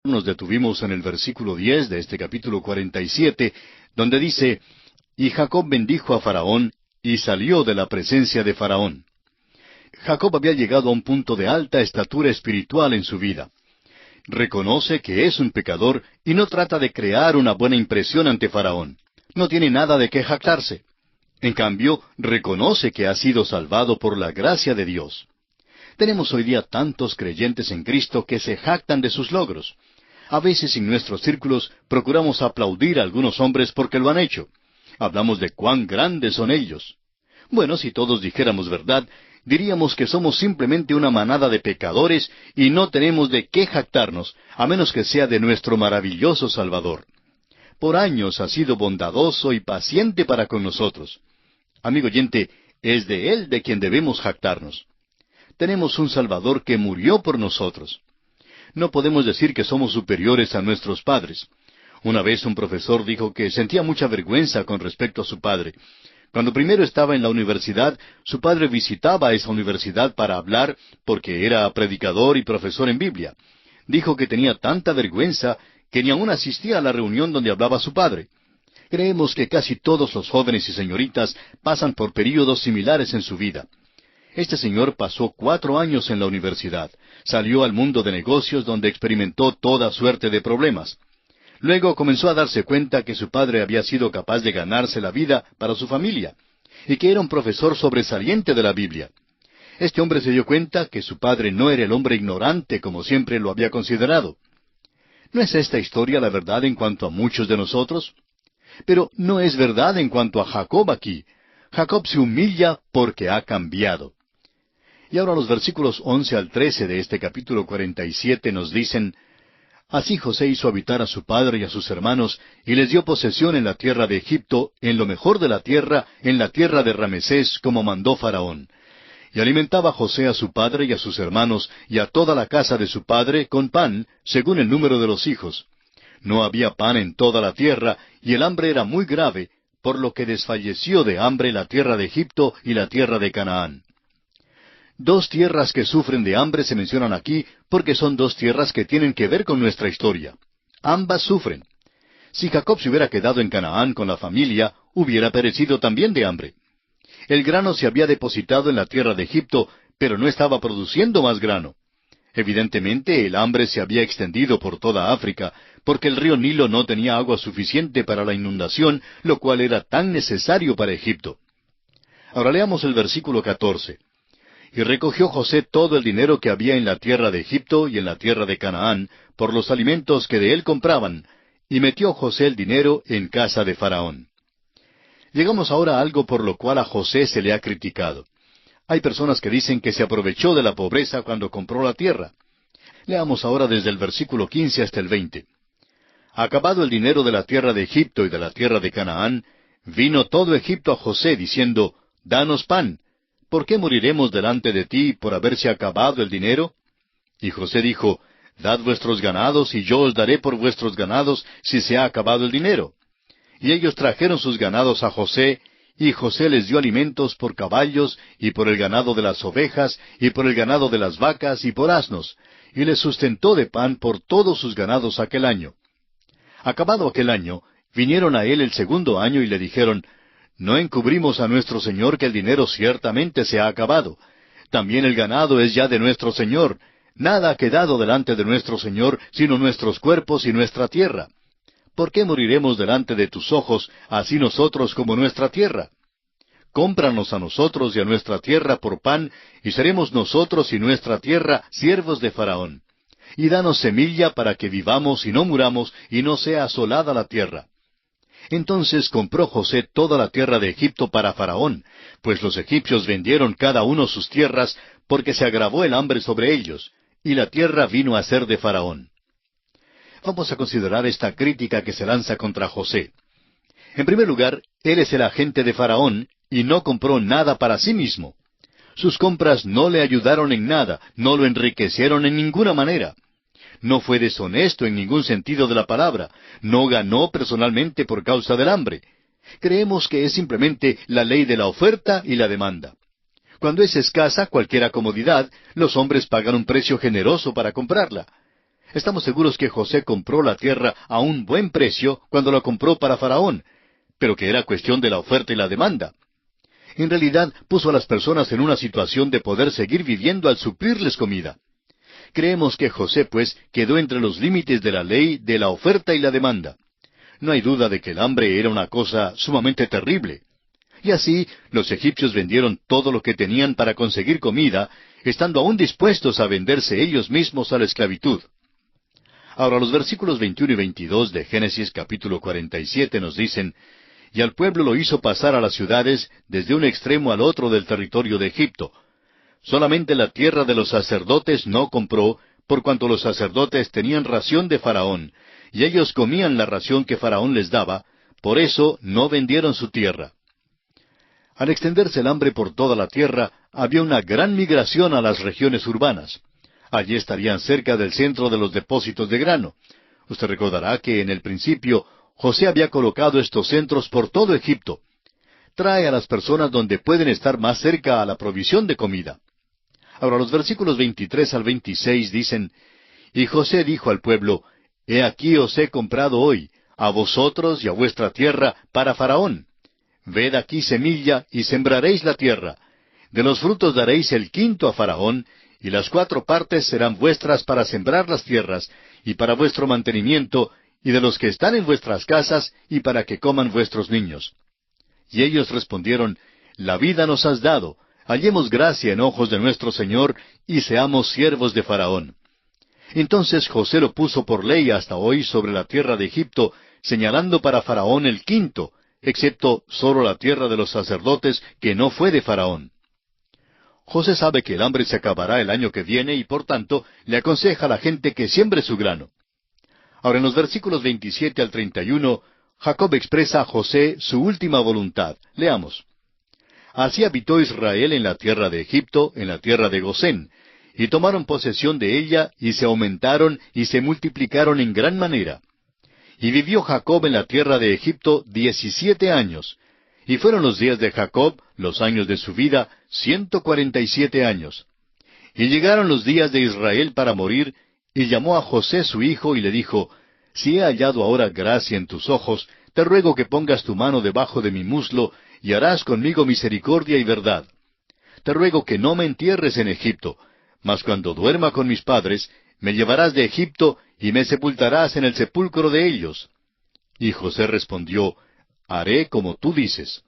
Nos detuvimos en el versículo 10 de este capítulo 47, donde dice, «Y Jacob bendijo a Faraón, y salió de la presencia de Faraón». Jacob había llegado a un punto de alta estatura espiritual en su vida. Reconoce que es un pecador y no trata de crear una buena impresión ante Faraón. No tiene nada de qué jactarse. En cambio, reconoce que ha sido salvado por la gracia de Dios. Tenemos hoy día tantos creyentes en Cristo que se jactan de sus logros. A veces en nuestros círculos procuramos aplaudir a algunos hombres porque lo han hecho. Hablamos de cuán grandes son ellos. Bueno, si todos dijéramos verdad, diríamos que somos simplemente una manada de pecadores y no tenemos de qué jactarnos, a menos que sea de nuestro maravilloso Salvador. Por años ha sido bondadoso y paciente para con nosotros. Amigo oyente, es de Él de quien debemos jactarnos. Tenemos un Salvador que murió por nosotros. No podemos decir que somos superiores a nuestros padres. Una vez un profesor dijo que sentía mucha vergüenza con respecto a su padre. Cuando primero estaba en la universidad, su padre visitaba esa universidad para hablar, porque era predicador y profesor en Biblia. Dijo que tenía tanta vergüenza que ni aún asistía a la reunión donde hablaba su padre. Creemos que casi todos los jóvenes y señoritas pasan por períodos similares en su vida. Este señor pasó 4 años en la universidad. Salió al mundo de negocios donde experimentó toda suerte de problemas. Luego comenzó a darse cuenta que su padre había sido capaz de ganarse la vida para su familia, y que era un profesor sobresaliente de la Biblia. Este hombre se dio cuenta que su padre no era el hombre ignorante como siempre lo había considerado. ¿No es esta historia la verdad en cuanto a muchos de nosotros? Pero no es verdad en cuanto a Jacob aquí. Jacob se humilla porque ha cambiado. Y ahora los versículos 11 al 13 de este capítulo 47 nos dicen, «Así José hizo habitar a su padre y a sus hermanos, y les dio posesión en la tierra de Egipto, en lo mejor de la tierra, en la tierra de Ramesés, como mandó Faraón. Y alimentaba José a su padre y a sus hermanos, y a toda la casa de su padre, con pan, según el número de los hijos. No había pan en toda la tierra, y el hambre era muy grave, por lo que desfalleció de hambre la tierra de Egipto y la tierra de Canaán». Dos tierras que sufren de hambre se mencionan aquí porque son dos tierras que tienen que ver con nuestra historia. Ambas sufren. Si Jacob se hubiera quedado en Canaán con la familia, hubiera perecido también de hambre. El grano se había depositado en la tierra de Egipto, pero no estaba produciendo más grano. Evidentemente el hambre se había extendido por toda África, porque el río Nilo no tenía agua suficiente para la inundación, lo cual era tan necesario para Egipto. Ahora leamos el versículo 14. «Y recogió José todo el dinero que había en la tierra de Egipto y en la tierra de Canaán, por los alimentos que de él compraban, y metió José el dinero en casa de Faraón». Llegamos ahora a algo por lo cual a José se le ha criticado. Hay personas que dicen que se aprovechó de la pobreza cuando compró la tierra. Leamos ahora desde el versículo 15 hasta el 20. «Acabado el dinero de la tierra de Egipto y de la tierra de Canaán, vino todo Egipto a José, diciendo, Danos pan. ¿Por qué moriremos delante de ti por haberse acabado el dinero? Y José dijo, Dad vuestros ganados, y yo os daré por vuestros ganados si se ha acabado el dinero. Y ellos trajeron sus ganados a José, y José les dio alimentos por caballos, y por el ganado de las ovejas, y por el ganado de las vacas, y por asnos, y les sustentó de pan por todos sus ganados aquel año. Acabado aquel año, vinieron a él el segundo año y le dijeron, No encubrimos a nuestro señor que el dinero ciertamente se ha acabado. También el ganado es ya de nuestro señor. Nada ha quedado delante de nuestro señor, sino nuestros cuerpos y nuestra tierra. ¿Por qué moriremos delante de tus ojos, así nosotros como nuestra tierra? Cómpranos a nosotros y a nuestra tierra por pan, y seremos nosotros y nuestra tierra siervos de Faraón. Y danos semilla para que vivamos y no muramos, y no sea asolada la tierra. Entonces compró José toda la tierra de Egipto para Faraón, pues los egipcios vendieron cada uno sus tierras, porque se agravó el hambre sobre ellos, y la tierra vino a ser de Faraón. Vamos a considerar esta crítica que se lanza contra José. En primer lugar, él es el agente de Faraón, y no compró nada para sí mismo. Sus compras no le ayudaron en nada, no lo enriquecieron en ninguna manera. No fue deshonesto en ningún sentido de la palabra, no ganó personalmente por causa del hambre. Creemos que es simplemente la ley de la oferta y la demanda. Cuando es escasa cualquier comodidad, los hombres pagan un precio generoso para comprarla. Estamos seguros que José compró la tierra a un buen precio cuando la compró para Faraón, pero que era cuestión de la oferta y la demanda. En realidad, puso a las personas en una situación de poder seguir viviendo al suplirles comida. Creemos que José, pues, quedó entre los límites de la ley de la oferta y la demanda. No hay duda de que el hambre era una cosa sumamente terrible. Y así, los egipcios vendieron todo lo que tenían para conseguir comida, estando aún dispuestos a venderse ellos mismos a la esclavitud. Ahora, los versículos 21 y 22 de Génesis capítulo 47 nos dicen: «Y al pueblo lo hizo pasar a las ciudades desde un extremo al otro del territorio de Egipto. Solamente la tierra de los sacerdotes no compró, por cuanto los sacerdotes tenían ración de Faraón, y ellos comían la ración que Faraón les daba, por eso no vendieron su tierra». Al extenderse el hambre por toda la tierra, había una gran migración a las regiones urbanas. Allí estarían cerca del centro de los depósitos de grano. Usted recordará que en el principio José había colocado estos centros por todo Egipto. Trae a las personas donde pueden estar más cerca a la provisión de comida. Ahora los versículos 23 al 26 dicen: «Y José dijo al pueblo: He aquí os he comprado hoy, a vosotros y a vuestra tierra, para Faraón. Ved aquí semilla, y sembraréis la tierra. De los frutos daréis el quinto a Faraón, y las 4 partes serán vuestras para sembrar las tierras, y para vuestro mantenimiento, y de los que están en vuestras casas, y para que coman vuestros niños». Y ellos respondieron: «La vida nos has dado, hallemos gracia en ojos de nuestro Señor, y seamos siervos de Faraón». Entonces José lo puso por ley hasta hoy sobre la tierra de Egipto, señalando para Faraón el quinto, excepto solo la tierra de los sacerdotes, que no fue de Faraón. José sabe que el hambre se acabará el año que viene y por tanto le aconseja a la gente que siembre su grano. Ahora en los versículos 27 al 31, Jacob expresa a José su última voluntad. Leamos: «Así habitó Israel en la tierra de Egipto, en la tierra de Gosén, y tomaron posesión de ella, y se aumentaron, y se multiplicaron en gran manera. Y vivió Jacob en la tierra de Egipto 17 años, y fueron los días de Jacob, los años de su vida, 147 años. Y llegaron los días de Israel para morir, y llamó a José su hijo, y le dijo: Si he hallado ahora gracia en tus ojos, te ruego que pongas tu mano debajo de mi muslo, y harás conmigo misericordia y verdad. Te ruego que no me entierres en Egipto, mas cuando duerma con mis padres, me llevarás de Egipto, y me sepultarás en el sepulcro de ellos. Y José respondió: Haré como tú dices.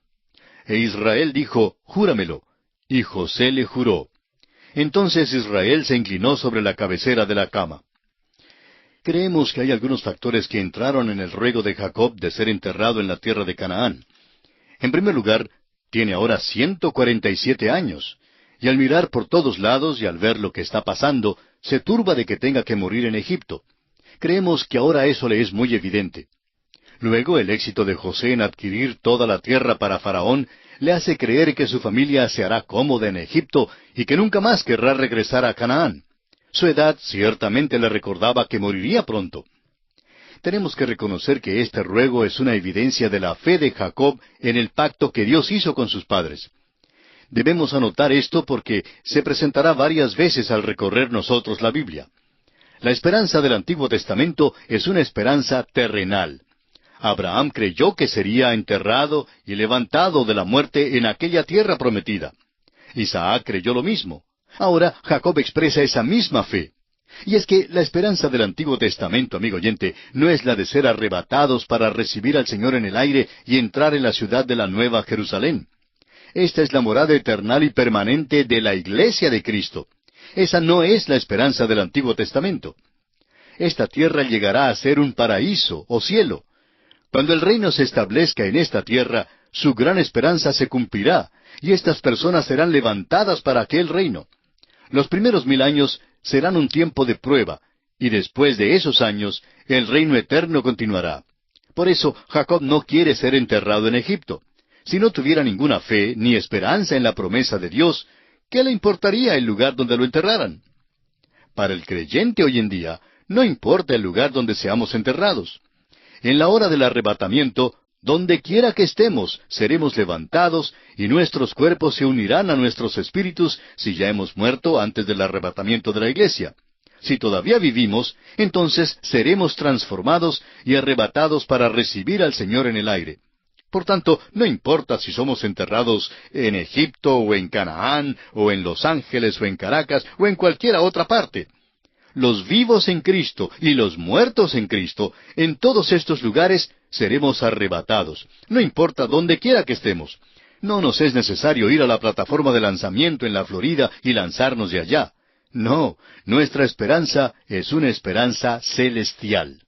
E Israel dijo: Júramelo. Y José le juró. Entonces Israel se inclinó sobre la cabecera de la cama. Creemos que hay algunos factores que entraron en el ruego de Jacob de ser enterrado en la tierra de Canaán. En primer lugar, tiene ahora 147 años, y al mirar por todos lados y al ver lo que está pasando, se turba de que tenga que morir en Egipto. Creemos que ahora eso le es muy evidente. Luego, el éxito de José en adquirir toda la tierra para Faraón le hace creer que su familia se hará cómoda en Egipto y que nunca más querrá regresar a Canaán. Su edad ciertamente le recordaba que moriría pronto. Tenemos que reconocer que este ruego es una evidencia de la fe de Jacob en el pacto que Dios hizo con sus padres. Debemos anotar esto porque se presentará varias veces al recorrer nosotros la Biblia. La esperanza del Antiguo Testamento es una esperanza terrenal. Abraham creyó que sería enterrado y levantado de la muerte en aquella tierra prometida. Isaac creyó lo mismo. Ahora Jacob expresa esa misma fe. Y es que la esperanza del Antiguo Testamento, amigo oyente, no es la de ser arrebatados para recibir al Señor en el aire y entrar en la ciudad de la Nueva Jerusalén. Esta es la morada eternal y permanente de la Iglesia de Cristo. Esa no es la esperanza del Antiguo Testamento. Esta tierra llegará a ser un paraíso o cielo. Cuando el reino se establezca en esta tierra, su gran esperanza se cumplirá, y estas personas serán levantadas para aquel reino. Los primeros 1000 años serán un tiempo de prueba, y después de esos años, el reino eterno continuará. Por eso, Jacob no quiere ser enterrado en Egipto. Si no tuviera ninguna fe ni esperanza en la promesa de Dios, ¿qué le importaría el lugar donde lo enterraran? Para el creyente hoy en día, no importa el lugar donde seamos enterrados. En la hora del arrebatamiento, donde quiera que estemos, seremos levantados y nuestros cuerpos se unirán a nuestros espíritus si ya hemos muerto antes del arrebatamiento de la iglesia. si todavía vivimos, entonces seremos transformados y arrebatados para recibir al Señor en el aire. Por tanto, no importa si somos enterrados en Egipto o en Canaán o en Los Ángeles o en Caracas o en cualquier otra parte. Los vivos en Cristo y los muertos en Cristo, en todos estos lugares seremos arrebatados. No importa dónde quiera que estemos. No nos es necesario ir a la plataforma de lanzamiento en la Florida y lanzarnos de allá. No, nuestra esperanza es una esperanza celestial.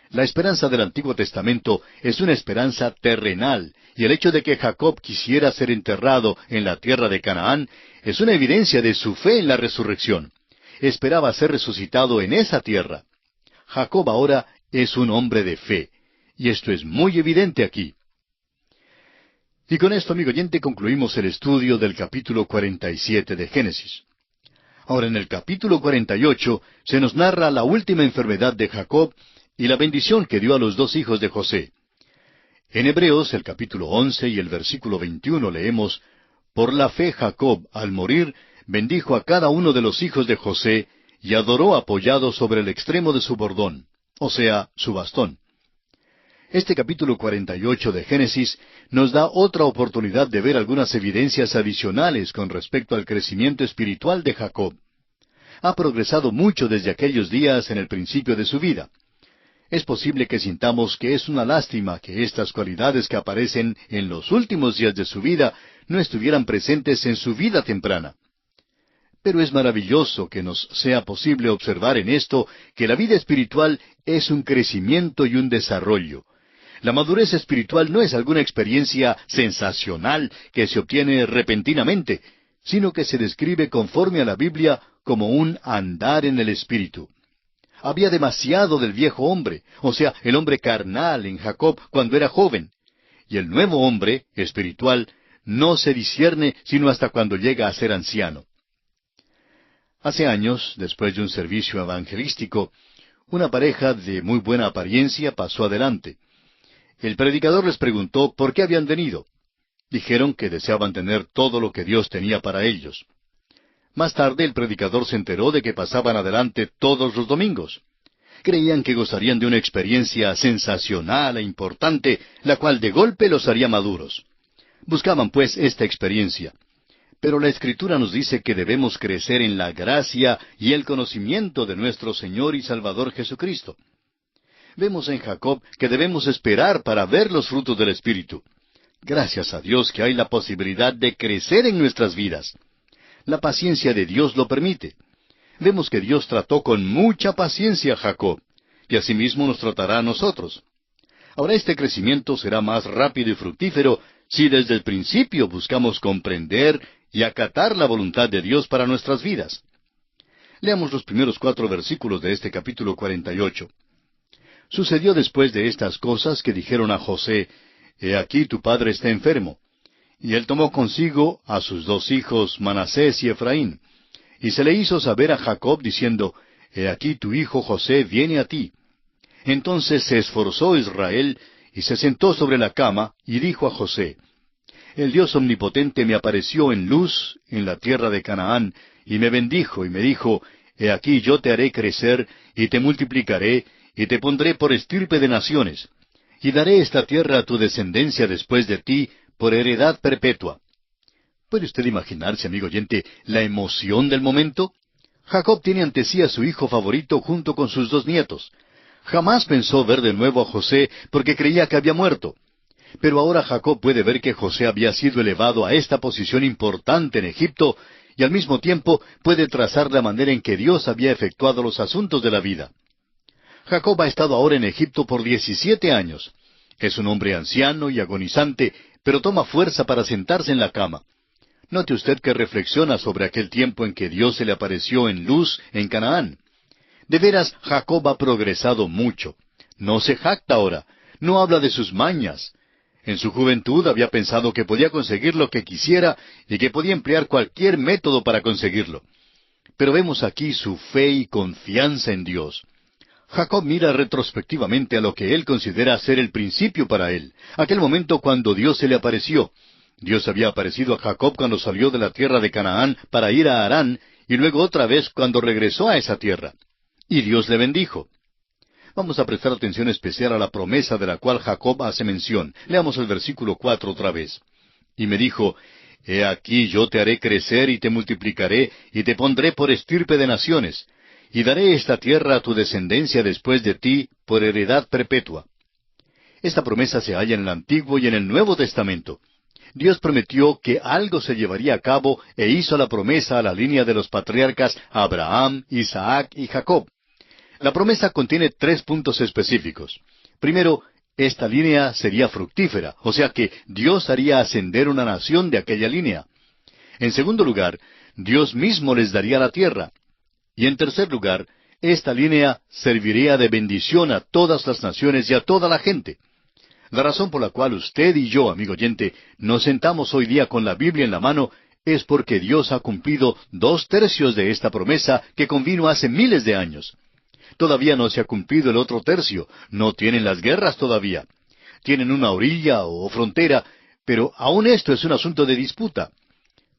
La esperanza del Antiguo Testamento es una esperanza terrenal, y el hecho de que Jacob quisiera ser enterrado en la tierra de Canaán es una evidencia de su fe en la resurrección. Esperaba ser resucitado en esa tierra. Jacob ahora es un hombre de fe, y esto es muy evidente aquí. Y con esto, amigo oyente, concluimos el estudio del capítulo 47 de Génesis. Ahora, en el capítulo 48 se nos narra la última enfermedad de Jacob y la bendición que dio a los dos hijos de José. En Hebreos, el capítulo 11 y el versículo 21 leemos: Por la fe Jacob, al morir, bendijo a cada uno de los hijos de José, y adoró apoyado sobre el extremo de su bordón, o sea, su bastón. Este capítulo 48 de Génesis nos da otra oportunidad de ver algunas evidencias adicionales con respecto al crecimiento espiritual de Jacob. Ha progresado mucho desde aquellos días en el principio de su vida. Es posible que sintamos que es una lástima que estas cualidades que aparecen en los últimos días de su vida no estuvieran presentes en su vida temprana. Pero es maravilloso que nos sea posible observar en esto que la vida espiritual es un crecimiento y un desarrollo. La madurez espiritual no es alguna experiencia sensacional que se obtiene repentinamente, sino que se describe conforme a la Biblia como un andar en el Espíritu. Había demasiado del viejo hombre, o sea, el hombre carnal en Jacob cuando era joven. Y el nuevo hombre, espiritual, no se discierne sino hasta cuando llega a ser anciano. Hace años, después de un servicio evangelístico, una pareja de muy buena apariencia pasó adelante. El predicador les preguntó por qué habían venido. Dijeron que deseaban tener todo lo que Dios tenía para ellos. Más tarde el predicador se enteró de que pasaban adelante todos los domingos. Creían que gozarían de una experiencia sensacional e importante, la cual de golpe los haría maduros. Buscaban pues esta experiencia. Pero la Escritura nos dice que debemos crecer en la gracia y el conocimiento de nuestro Señor y Salvador Jesucristo. Vemos en Jacob que debemos esperar para ver los frutos del Espíritu. Gracias a Dios que hay la posibilidad de crecer en nuestras vidas. La paciencia de Dios lo permite. Vemos que Dios trató con mucha paciencia a Jacob, y asimismo nos tratará a nosotros. Ahora este crecimiento será más rápido y fructífero si desde el principio buscamos comprender y acatar la voluntad de Dios para nuestras vidas. Leamos los primeros 4 versículos de este capítulo 48. Sucedió después de estas cosas que dijeron a José: He aquí tu padre está enfermo. Y él tomó consigo a sus 2 hijos, Manasés y Efraín. Y se le hizo saber a Jacob, diciendo: He aquí tu hijo José viene a ti. Entonces se esforzó Israel, y se sentó sobre la cama, y dijo a José: El Dios omnipotente me apareció en luz en la tierra de Canaán, y me bendijo, y me dijo: He aquí yo te haré crecer, y te multiplicaré, y te pondré por estirpe de naciones. Y daré esta tierra a tu descendencia después de ti, por heredad perpetua. ¿Puede usted imaginarse, amigo oyente, la emoción del momento? Jacob tiene ante sí a su hijo favorito junto con sus 2 nietos. Jamás pensó ver de nuevo a José porque creía que había muerto. Pero ahora Jacob puede ver que José había sido elevado a esta posición importante en Egipto y al mismo tiempo puede trazar la manera en que Dios había efectuado los asuntos de la vida. Jacob ha estado ahora en Egipto por 17 años. Es un hombre anciano y agonizante, pero toma fuerza para sentarse en la cama. Note usted que reflexiona sobre aquel tiempo en que Dios se le apareció en luz en Canaán. De veras, Jacob ha progresado mucho. No se jacta ahora, no habla de sus mañas. En su juventud había pensado que podía conseguir lo que quisiera y que podía emplear cualquier método para conseguirlo. Pero vemos aquí su fe y confianza en Dios. Jacob mira retrospectivamente a lo que él considera ser el principio para él, aquel momento cuando Dios se le apareció. Dios había aparecido a Jacob cuando salió de la tierra de Canaán para ir a Harán, y luego otra vez cuando regresó a esa tierra. Y Dios le bendijo. Vamos a prestar atención especial a la promesa de la cual Jacob hace mención. Leamos el versículo 4 otra vez. Y me dijo, He aquí yo te haré crecer y te multiplicaré, y te pondré por estirpe de naciones, y daré esta tierra a tu descendencia después de ti por heredad perpetua. Esta promesa se halla en el Antiguo y en el Nuevo Testamento. Dios prometió que algo se llevaría a cabo e hizo la promesa a la línea de los patriarcas Abraham, Isaac y Jacob. La promesa contiene 3 puntos específicos. Primero, esta línea sería fructífera, o sea que Dios haría ascender una nación de aquella línea. En segundo lugar, Dios mismo les daría la tierra. Y en tercer lugar, esta línea serviría de bendición a todas las naciones y a toda la gente. La razón por la cual usted y yo, amigo oyente, nos sentamos hoy día con la Biblia en la mano es porque Dios ha cumplido 2/3 de esta promesa que convino hace miles de años. Todavía no se ha cumplido el otro tercio, no tienen las guerras todavía. Tienen una orilla o frontera, pero aún esto es un asunto de disputa.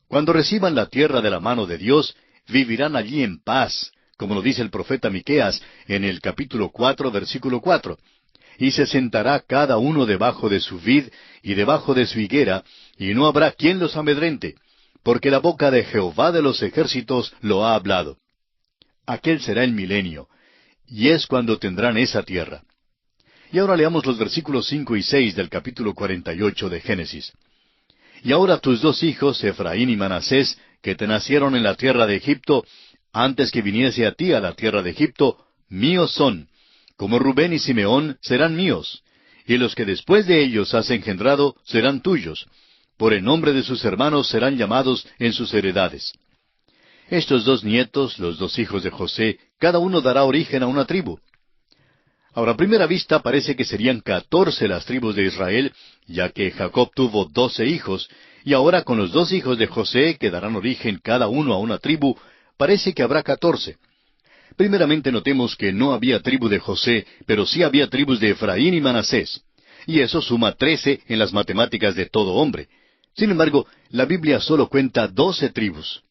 Cuando reciban la tierra de la mano de Dios, vivirán allí en paz, como lo dice el profeta Miqueas en el capítulo 4, versículo 4. Y se sentará cada uno debajo de su vid y debajo de su higuera, y no habrá quien los amedrente, porque la boca de Jehová de los ejércitos lo ha hablado. Aquel será el milenio, y es cuando tendrán esa tierra. Y ahora leamos los versículos 5 y 6 del capítulo 48 de Génesis. Y ahora tus 2 hijos, Efraín y Manasés, que te nacieron en la tierra de Egipto, antes que viniese a ti a la tierra de Egipto, míos son, como Rubén y Simeón serán míos, y los que después de ellos has engendrado serán tuyos, por el nombre de sus hermanos serán llamados en sus heredades. Estos 2 nietos, los 2 hijos de José, cada uno dará origen a una tribu. Ahora, a primera vista parece que serían 14 las tribus de Israel, ya que Jacob tuvo 12 hijos, y ahora con los 2 hijos de José, que darán origen cada uno a una tribu, parece que habrá 14. Primeramente notemos que no había tribu de José, pero sí había tribus de Efraín y Manasés, y eso suma 13 en las matemáticas de todo hombre. Sin embargo, la Biblia solo cuenta 12 tribus.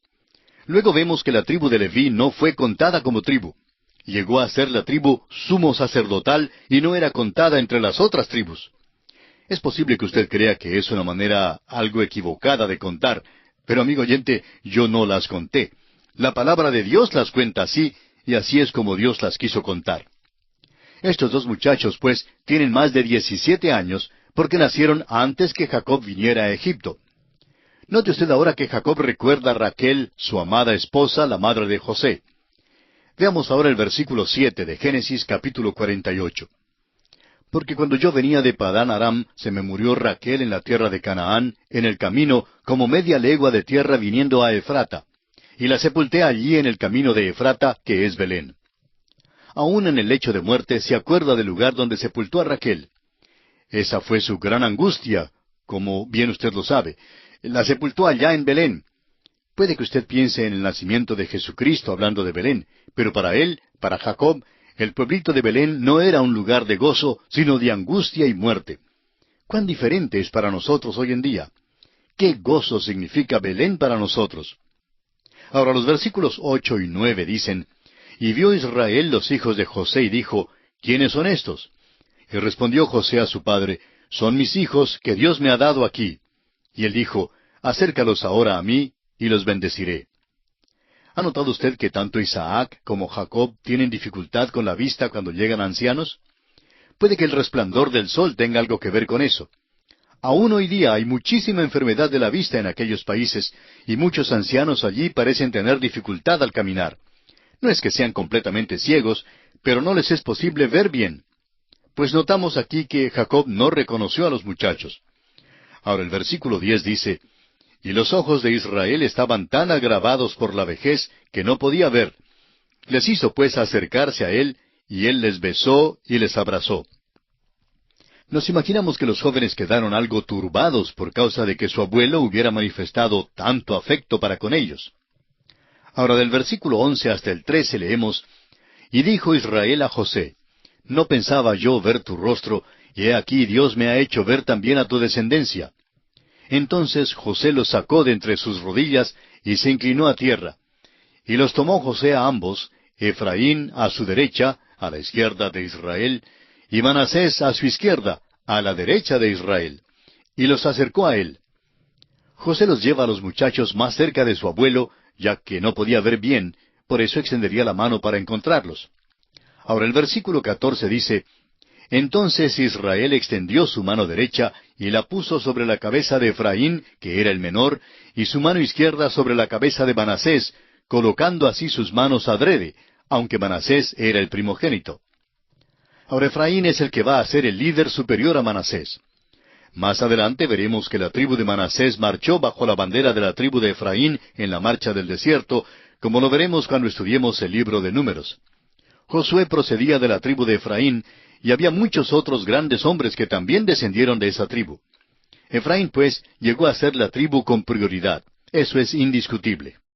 Luego vemos que la tribu de Leví no fue contada como tribu. Llegó a ser la tribu sumo sacerdotal y no era contada entre las otras tribus. Es posible que usted crea que es una manera algo equivocada de contar, pero amigo oyente, yo no las conté. La palabra de Dios las cuenta así, y así es como Dios las quiso contar. Estos 2 muchachos, pues, tienen más de 17 años, porque nacieron antes que Jacob viniera a Egipto. Note usted ahora que Jacob recuerda a Raquel, su amada esposa, la madre de José. Veamos ahora el versículo 7 de Génesis capítulo 48. Porque cuando yo venía de Padán Aram, se me murió Raquel en la tierra de Canaán, en el camino, como media legua de tierra viniendo a Efrata. Y la sepulté allí en el camino de Efrata, que es Belén. Aún en el lecho de muerte se acuerda del lugar donde sepultó a Raquel. Esa fue su gran angustia, como bien usted lo sabe. La sepultó allá en Belén. Puede que usted piense en el nacimiento de Jesucristo hablando de Belén, pero para él, para Jacob, el pueblito de Belén no era un lugar de gozo, sino de angustia y muerte. ¿Cuán diferente es para nosotros hoy en día? ¿Qué gozo significa Belén para nosotros? Ahora los versículos 8 y 9 dicen, Y vio Israel los hijos de José y dijo, ¿Quiénes son estos? Y respondió José a su padre, Son mis hijos que Dios me ha dado aquí. Y él dijo, Acércalos ahora a mí, y los bendeciré. ¿Ha notado usted que tanto Isaac como Jacob tienen dificultad con la vista cuando llegan ancianos? Puede que el resplandor del sol tenga algo que ver con eso. Aún hoy día hay muchísima enfermedad de la vista en aquellos países, y muchos ancianos allí parecen tener dificultad al caminar. No es que sean completamente ciegos, pero no les es posible ver bien. Pues notamos aquí que Jacob no reconoció a los muchachos. Ahora el versículo 10 dice, Y los ojos de Israel estaban tan agravados por la vejez que no podía ver. Les hizo pues acercarse a él, y él les besó y les abrazó. Nos imaginamos que los jóvenes quedaron algo turbados por causa de que su abuelo hubiera manifestado tanto afecto para con ellos. Ahora del versículo 11 hasta el 13 leemos, Y dijo Israel a José, No pensaba yo ver tu rostro, y he aquí Dios me ha hecho ver también a tu descendencia. Entonces José los sacó de entre sus rodillas, y se inclinó a tierra. Y los tomó José a ambos, Efraín a su derecha, a la izquierda de Israel, y Manasés a su izquierda, a la derecha de Israel. Y los acercó a él. José los lleva a los muchachos más cerca de su abuelo, ya que no podía ver bien, por eso extendería la mano para encontrarlos. Ahora el versículo 14 dice, Entonces Israel extendió su mano derecha y la puso sobre la cabeza de Efraín, que era el menor, y su mano izquierda sobre la cabeza de Manasés, colocando así sus manos adrede, aunque Manasés era el primogénito. Ahora Efraín es el que va a ser el líder superior a Manasés. Más adelante veremos que la tribu de Manasés marchó bajo la bandera de la tribu de Efraín en la marcha del desierto, como lo veremos cuando estudiemos el libro de Números. Josué procedía de la tribu de Efraín, y había muchos otros grandes hombres que también descendieron de esa tribu. Efraín, pues, llegó a ser la tribu con prioridad. Eso es indiscutible.